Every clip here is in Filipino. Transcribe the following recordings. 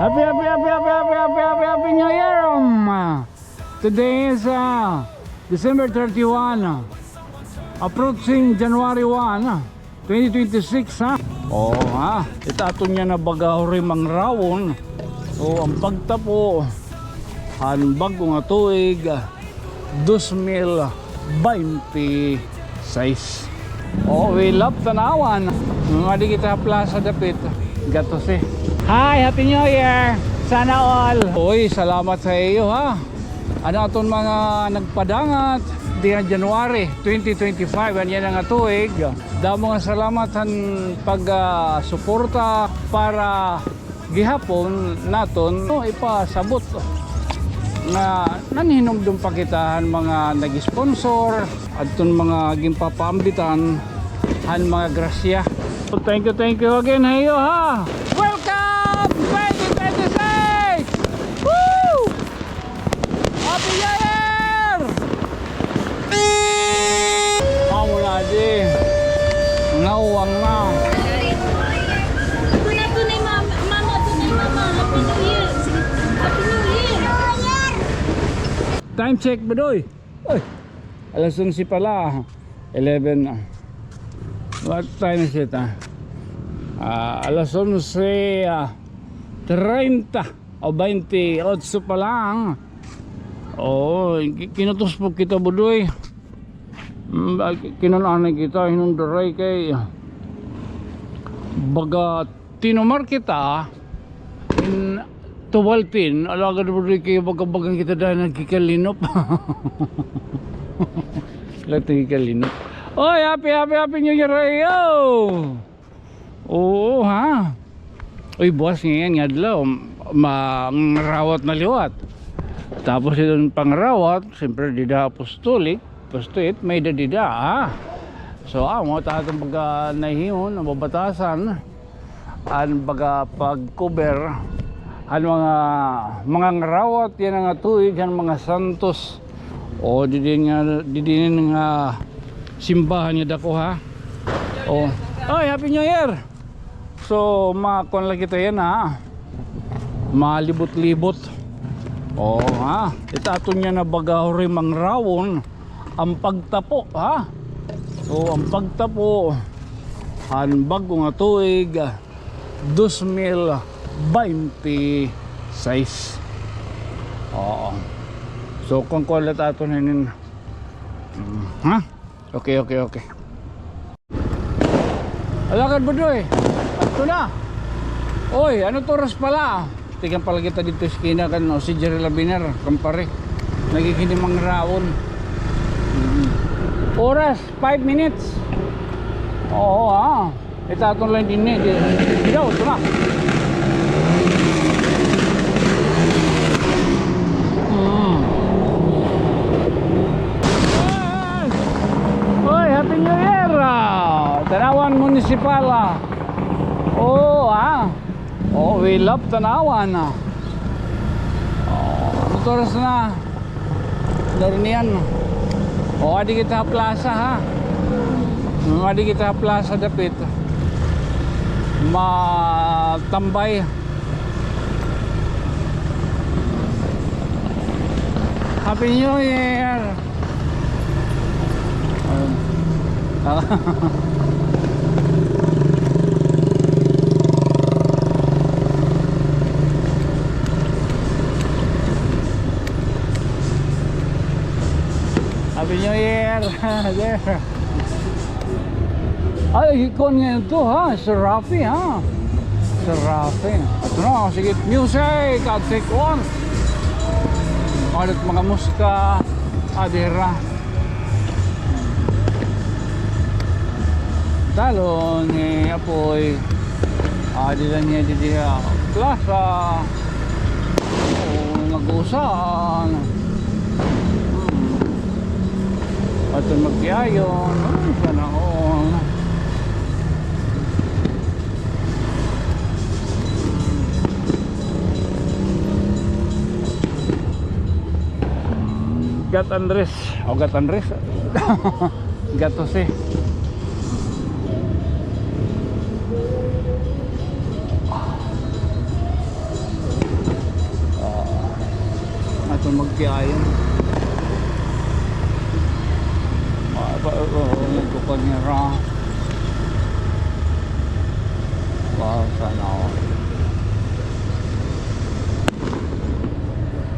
Happy New Year! Today is December 31, approaching January 1, 2026 ha. Oh ha, itato niya na bagahori mangrawon. So ang pagtapo hanbag ko nga tuig 2026. Oh, we love tanawan. Mga di kita plaza dapit. Gato si. Hi, Happy New Year! Sana all! Uy, salamat sa iyo ha. Ano aton mga nagpadangat di na January 2025 yan ang tuig. Damo nga salamat ang pag-suporta para gihapon naton ipasabot na nanhinumdum pakitahan mga nag-sponsor at mga gimpapaambitan han mga grasya. So, thank you again hayo ha. Welcome 2026! Woo! Happy New Year! Mawala di nauwang na. Tunay mama, Happy New Year. Happy New Year. Time check ba doy? Ay, alas 11 pala. 11 na. What time is it? Alas 11:30 o 28 pa lang. Oh, kinutos po kita budoy. Kinananay kita hinundaray kay baga tinumar kita in tuwalpin alagad budoy kay baga-bagang kita dahil nagkikalinop. Nagkikalinop. Oy, happy New Year yo. Oo ha. Uy, buwas ngayon nga dalaw mangrawat na liwat. Tapos itong pangrawat, siyempre dida apostolik, apostolit, may dida ha. So mo tatang baga nahimon, mababatasan an baga pag-cover an mga ngarawat yan ang tuig ang mga santos. O didin nga simbahan niya dako ha. Oh. Oy, Happy New Year. So, makakon lang kita yan ha. Malibot-libot. Oh ha. Itato niya na bagahori mangrawon ang pagtapo ha. So, ang pagtapo hanbag ko nga tuig 2026. Oo. So, kung kulat ato na yun. Ha? Okay. Alakad mo doy. Ato na. Oy, ano oras pala? Tigan pala kita dito sa kina kan si Jerry Labiner, kampare. Nagkikinig mang rawon. Oras 5 minutes. Oo ha. Itatong lang din eh. Daw, ito na. Happy New Year! Tanawan Municipal. Oh, oh, we love Tanawan. Oh, oras na. Darnian. Oh, adi kita plaza ha. Adi kita plaza dapit. Matambay. Happy New Year! Happy New Year! There. Ay, ikon nga ito ha, Sir Rafi ha. Sir Rafi. Ito na, sige, music at take one. Alit mga muska, adira. Talon ni apoy dila niya di plaza o nag-usan at magbiyayon panahon Gat Andres Gato si magtiayon. Bukod niya ra. Wow, sana ako.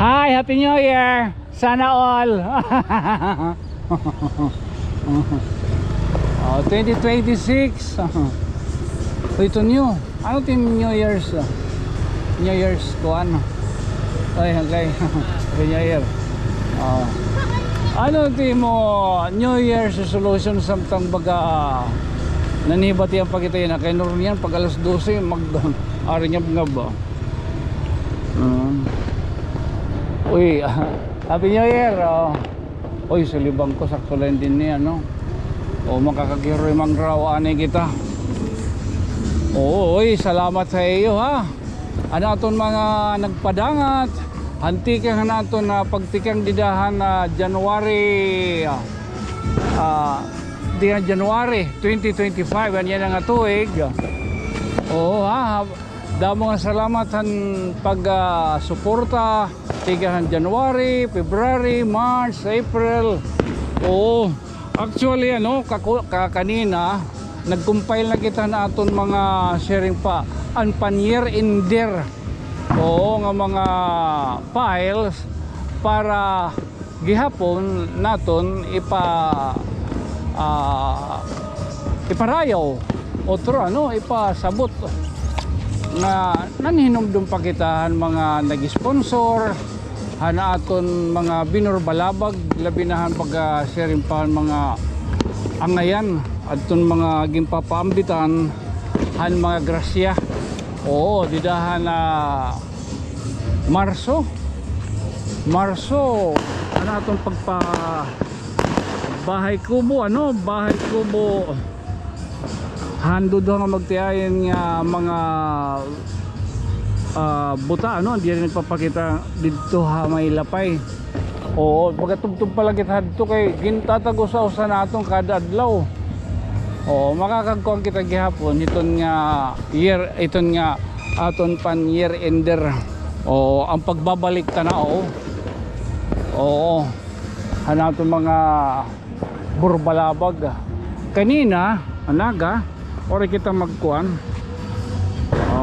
Hi, Happy New Year! Sana all! 2026. Ito new. Ano tin New Year's? New Year's ko ano? Ay, okay. Happy New Year. Ano ti mo New Year's resolution samtang baga nanibati ang pagkita yan. Kaya naroon yan pag alas 12 mag-arinyab-ngab. Uy, Happy New Year. Uy, sa libang ko sakto lang din niya, no? O makakagiroy mang raw ani kita. Oo, uy, salamat sa iyo ha. Ano aton mga nagpadangat. Hantikan naton na pagtikang didahan na January January 2025 yan nga tuig. Oo ha. Damo nga salamat han pag suporta tigahan January, February, March, April. Oo. Actually ano, kanina nag-compile na kita na aton mga sharing pa ang pan-year ender. Oo nga mga files para gihapon naton iparayaw otro ano ipasabot na nanhinumdum pakitahan mga nag-sponsor hana aton mga binurbalabag labinahan pag sharing pa mga angayan aton mga gimpapaambitan han mga grasya. Oo, didahan na Marso ano atong bahay kubo hando do nga magtiayon nga mga buta ano di rin nagpapakita dito ha may lapay. Oo, pagkatugtog pala kita dito kay gintatag-usa natong kada adlaw. Oo, makakagkuhan kita gihapon iton nga aton pan year ender. Oo, ang pagbabalik tanaw. Oo, hanaton mga burbalabag kanina anaga ore kita magkuan.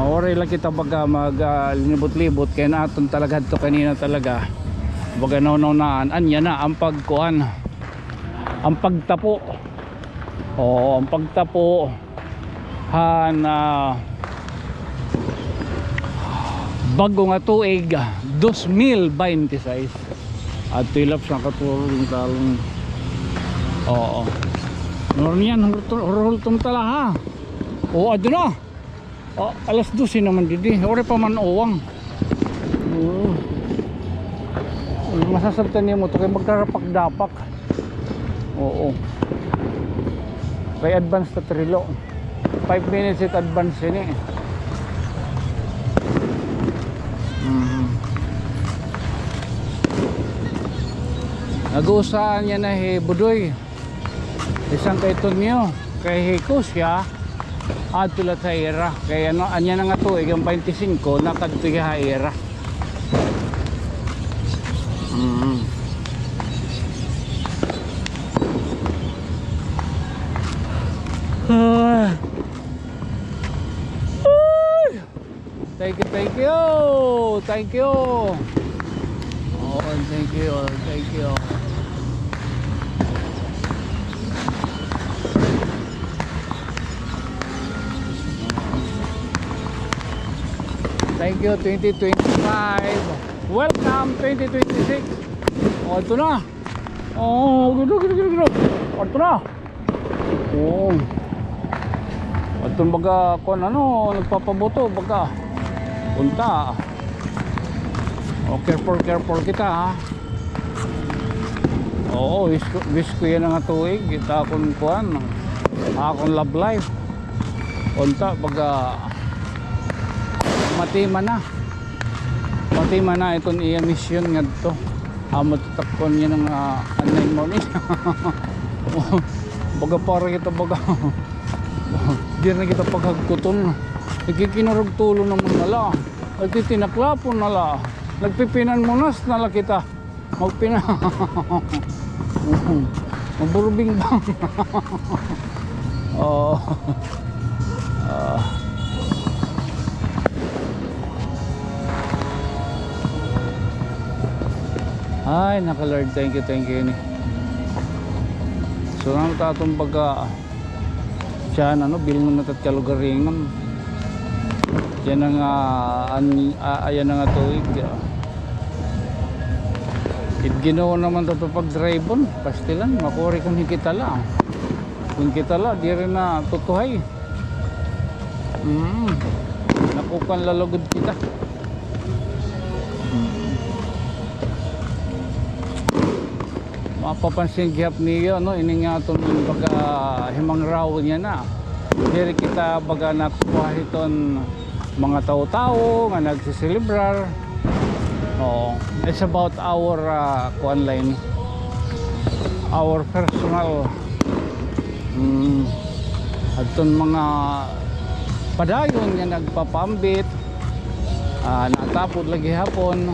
Ore lang kita baga linibot-libot kaya naton talaga dito kanina talaga baga naunaan anya na ang pagkuan ang pagtapo. Oo, ang pagtapo bago nga tuig 2026 at tilap sa katulong talong. Oo, noon yan hurultong tala ha. Oo, adun na alas 12 naman didi ore pa man uwang. Oo, masasabtan niyo mo to kay magkarapak-dapak. Oo, kay advance ta trilo 5 minutes it advance ini. Nag-uusaan niya na budoy isang kay Tonyo kay Hiko siya at tulat sa era kaya ano anya na nga tuig ang 25 nakadtiga ha era. Thank you. Oh, thank you. Thank you 2025. Welcome 2026. Oh, ito na. Oh, ito na. Oh. At baga kon ano nagpapaboto baga punta. Oh, careful kita ha. Oo, wish ko yan nga tuig kita akong kuan akong love life punta baga matima na itong iya mission nga dito matutakon niya ng anay mo ni baga para kita baga di na kita paghagkuton nagkikinarog tulo naman nala nagtitinaklapon nala nagpipinan munas nala kita Magpina. Maburbing bang. Oh. Ay, naka-Lord, thank you ni. So nang tatong baga siya ano bilngon na tatkalugaringan. Yan ang ayan na nga tuig. Ginawa naman ito pag-drive-on. Pastilan, makuri kung hikita lang. Kung kita lang, di rin na tutuhay. Nakukan lalagod kita. Mapapansin gihap niyo, no? Iningaton yung baga himang raw niya na. Di kita baga nakuha iton mga tao-tao nga nagsiselebrar. Oh, it's about our online, our personal aton mga padayon nga nagpapambit, natapod lagi hapon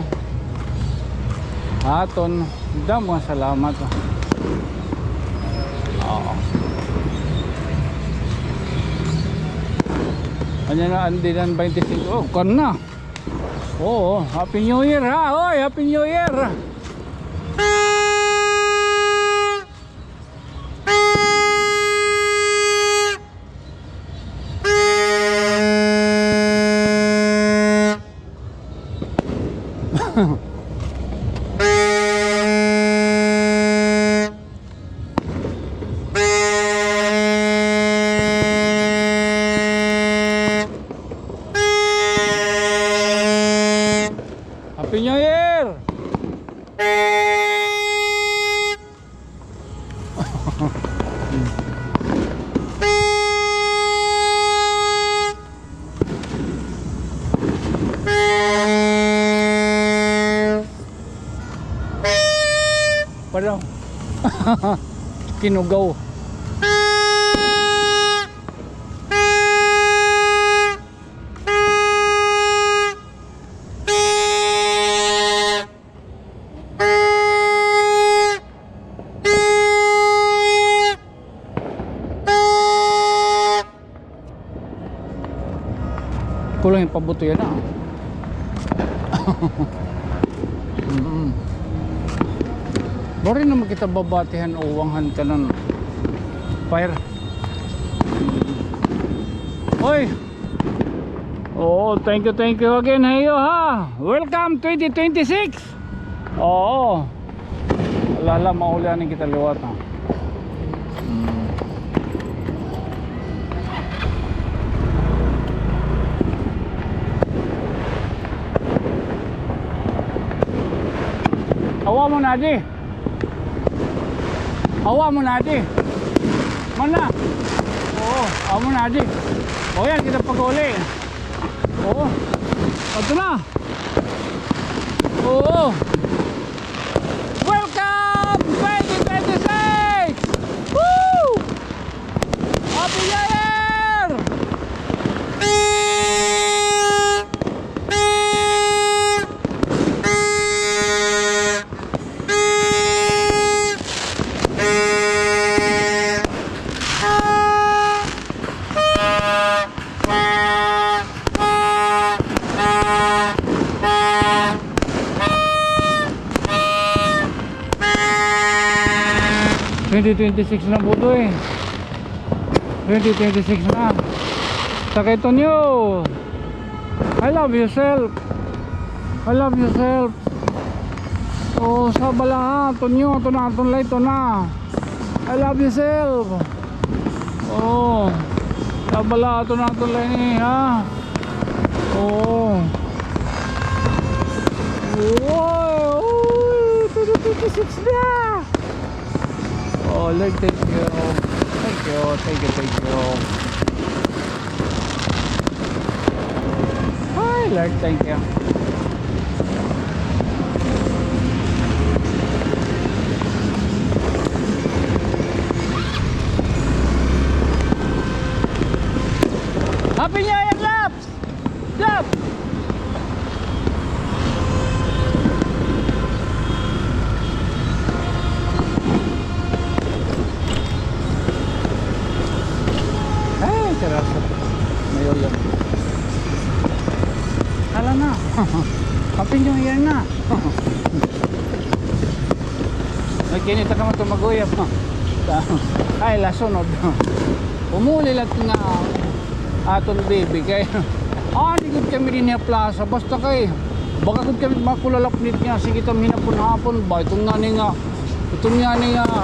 aton damo salamat. Ano na andinan 25 oh kan na. Oh, Happy New Year ha. Oy, Happy New Year. Happy New Year! Padaw. Kinugaw. Kulang yung pabuto yan ah. Bari naman kita babatihan o wanghan ka ng fire. Oy. Oh, thank you again hayo ha. Welcome 2026. Oo. Lala maulianin kita liwat ha. Awa mo na di. Awa mo na di. Mana? Oo, awa mo na di. O yan, kita pag-uli. Oo. Ito na. Oo. Welcome 2026! Woo! Happy New Year! ...2026 na po ito eh. 2026 na. Sakay ito nyo. I love yourself. I love yourself. Oh, sa bala ha. Ito nyo. Ito na. Ito na. Ito na. I love yourself. Oh. Sa bala. Ito na. Ito na ha. Oh. Wow. 2026 na. Oh Lord, thank you. Thank you. Hi Lord, thank you. Happy New Year, Laps! Laps! terasa. Ngayon lang. Hala na. Happy New Year na. Nagkinita ka mo tumaguyap. Ay, lasunod. Umuli lang nga aton baby kay di gud kami din niya plaza basta kay baka gud kami makulalapnit niya sige tam hinapon hapon ba itong nga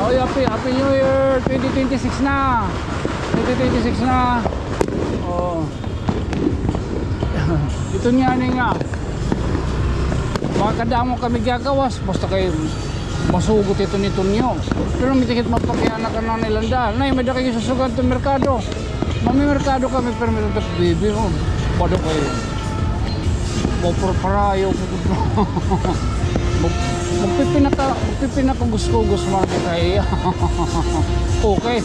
oy happy New Year 2026 na 2026 na oh ito nga baka kadamo kami gagawas basta kay masugot ito nito niyo pero mitikit mapakyanak ka na nilandaan nay may kayo susugan itong merkado mami merkado kami pero may tatak baby mo bado kayo para ayaw magpipinaka gusto mga kaya okay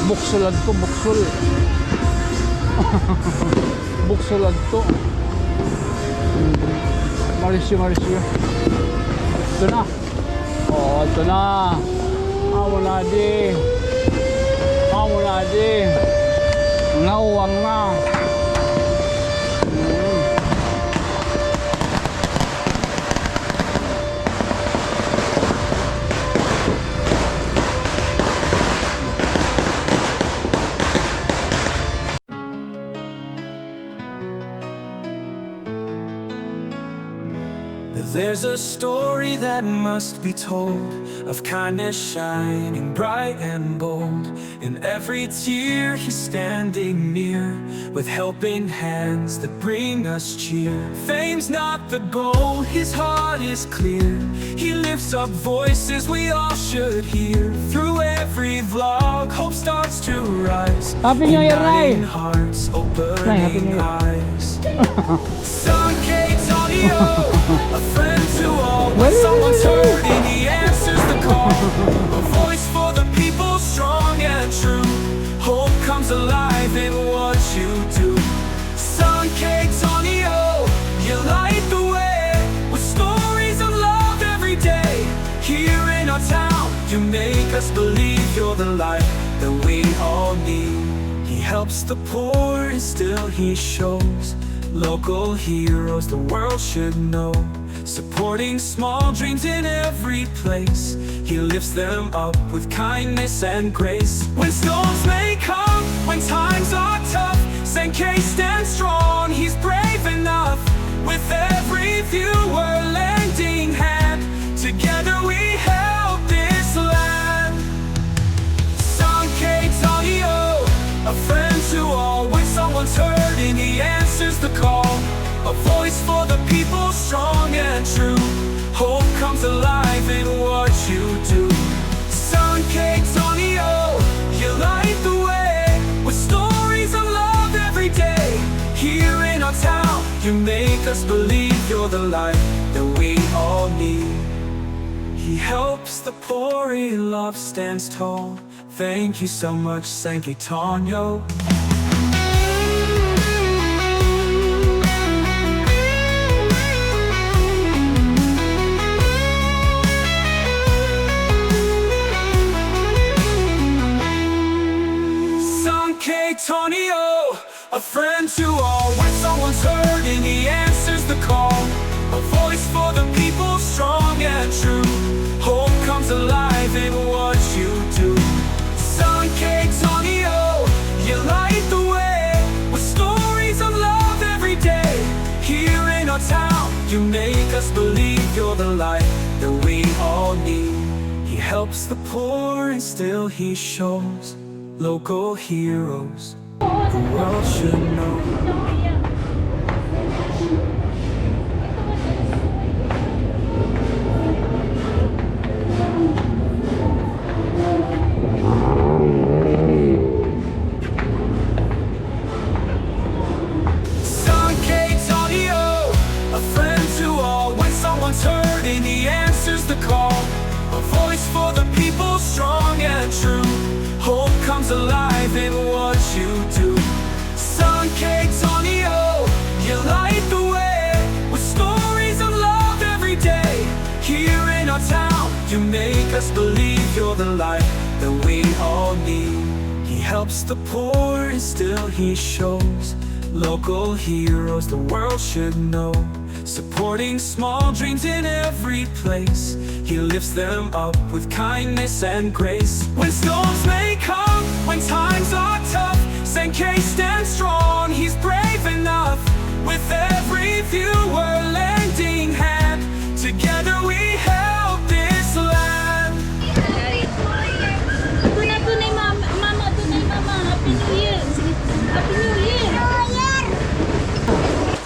buksulad to buksulad to Marisyo ito na ito na amo na di nawang na There's a story that must be told of kindness shining bright and bold. In every tear he's standing near with helping hands that bring us cheer. Fame's not the goal, his heart is clear. He lifts up voices we all should hear. Through every vlog hope starts to rise. Happy New Year, Ray! Uniting hearts, Happy New opening Year. eyes. Sun Kate's audio, a friend to all. When someone's hurting, he answers the call. A voice for the people, strong and true. Hope comes alive in what you do. Sun Kate's audio, you light the way with stories of love every day. Here in our town, you make us believe you're the light that we all need. He helps the poor and still he shows local heroes the world should know. Supporting small dreams in every place, he lifts them up with kindness and grace. When storms may come, when times are tough, Sankei stands strong, he's brave enough. With every viewer lending hand, together we help this land. Sankei Audio, a friend to all. When someone's hurting, he answers the call. A voice for the people, strong and true. Hope comes alive in what you do. Sun Cakes Audio, you light the way with stories of love every day. Here in our town, you make us believe you're the light that we all need. He helps the poor, he love stands tall. Thank you so much, Sankey Tonyo. Tonyo, a friend to all. When someone's hurting, he answers the call. A voice for the people, strong and true. Hope comes alive in what you do. Sun Cakes Tonyo, you light the way with stories of love every day. Here in our town, you make us believe you're the light that we all need. He helps the poor and still he shows local heroes the world should know. Sun Cakes Audio, a friend to all. When someone's hurting, he answers the call. A voice for the people, strong and true. Hope comes alive in what you do. Sun Cakes Audio, you light the way with stories of love every day. Here in our town, you make us believe you're the light that we all need. He helps helps the poor and still he shows local heroes the world should know. Supporting small dreams in every place, he lifts them up with kindness and grace. When storms may come, when times are tough, Sankei stands strong, he's brave enough. With every viewer lending hand, together we help this land. Tunay, mama. Happy New Year. Sige, Happy New Year.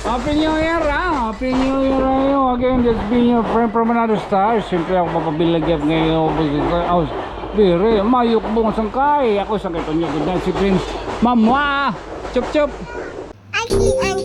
Happy New Year, Happy New Year again. That's been your friend from another star. Siyempre ako papabilagyap ngayon. Dire, mayok buong sangkay. Ako sangkay to niya. Good night si Prince. Mamwa! Chup chup! Aki,